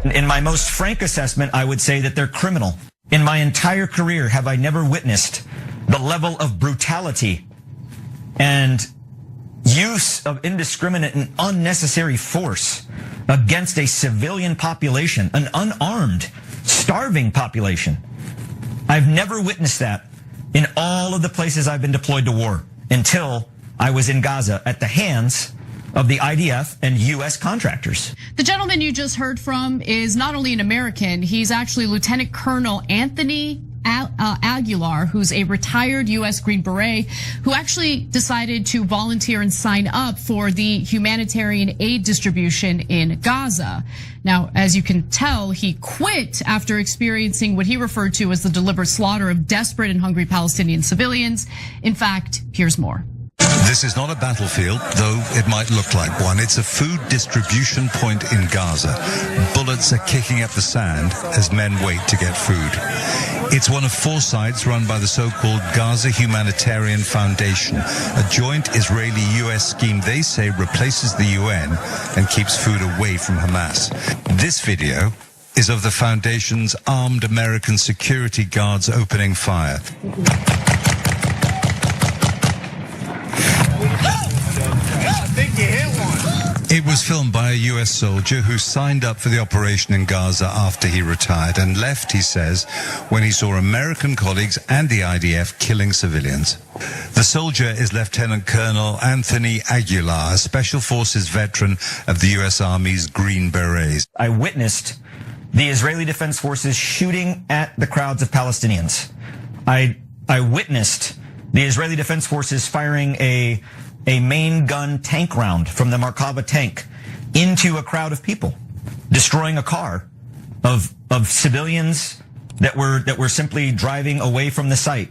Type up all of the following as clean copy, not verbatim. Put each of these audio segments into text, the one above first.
In my most frank assessment, I would say that they're criminal. In my entire career, have I never witnessed the level of brutality and use of indiscriminate and unnecessary force against a civilian population, an unarmed, starving population. I've never witnessed that in all of the places I've been deployed to war until I was in Gaza at the hands of the IDF and US contractors. The gentleman you just heard from is not only an American, he's actually Lieutenant Colonel Anthony Aguilar, who's a retired US Green Beret, who actually decided to volunteer and sign up for the humanitarian aid distribution in Gaza. Now, as you can tell, he quit after experiencing what he referred to as the deliberate slaughter of desperate and hungry Palestinian civilians. In fact, here's more. This is not a battlefield, though it might look like one. It's a food distribution point in Gaza. Bullets are kicking up the sand as men wait to get food. It's one of 4 sites run by the so-called Gaza Humanitarian Foundation, a joint Israeli-US scheme they say replaces the UN and keeps food away from Hamas. This video is of the foundation's armed American security guards opening fire. It was filmed by a US soldier who signed up for the operation in Gaza after he retired and left, he says, when he saw American colleagues and the IDF killing civilians. The soldier is Lieutenant Colonel Anthony Aguilar, a Special Forces veteran of the US Army's Green Berets. I witnessed the Israeli Defense Forces shooting at the crowds of Palestinians. I witnessed the Israeli Defense Forces firing a main gun tank round from the Merkava tank into a crowd of people, destroying a car of civilians that were simply driving away from the site.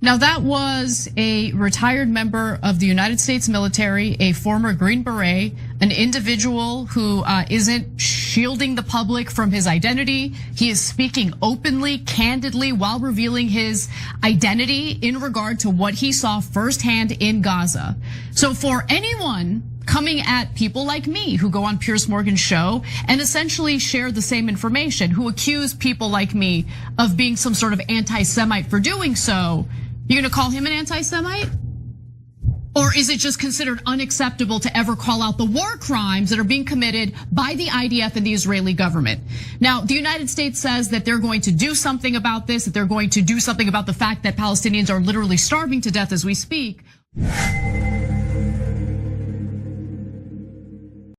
Now that was a retired member of the United States military, a former Green Beret, an individual who isn't shielding the public from his identity. He is speaking openly, candidly, while revealing his identity in regard to what he saw firsthand in Gaza. So for anyone coming at people like me who go on Piers Morgan's show and essentially share the same information, who accuse people like me of being some sort of anti-Semite for doing so, you're gonna call him an anti-Semite? Or is it just considered unacceptable to ever call out the war crimes that are being committed by the IDF and the Israeli government? Now, the United States says that they're going to do something about this, that they're going to do something about the fact that Palestinians are literally starving to death as we speak.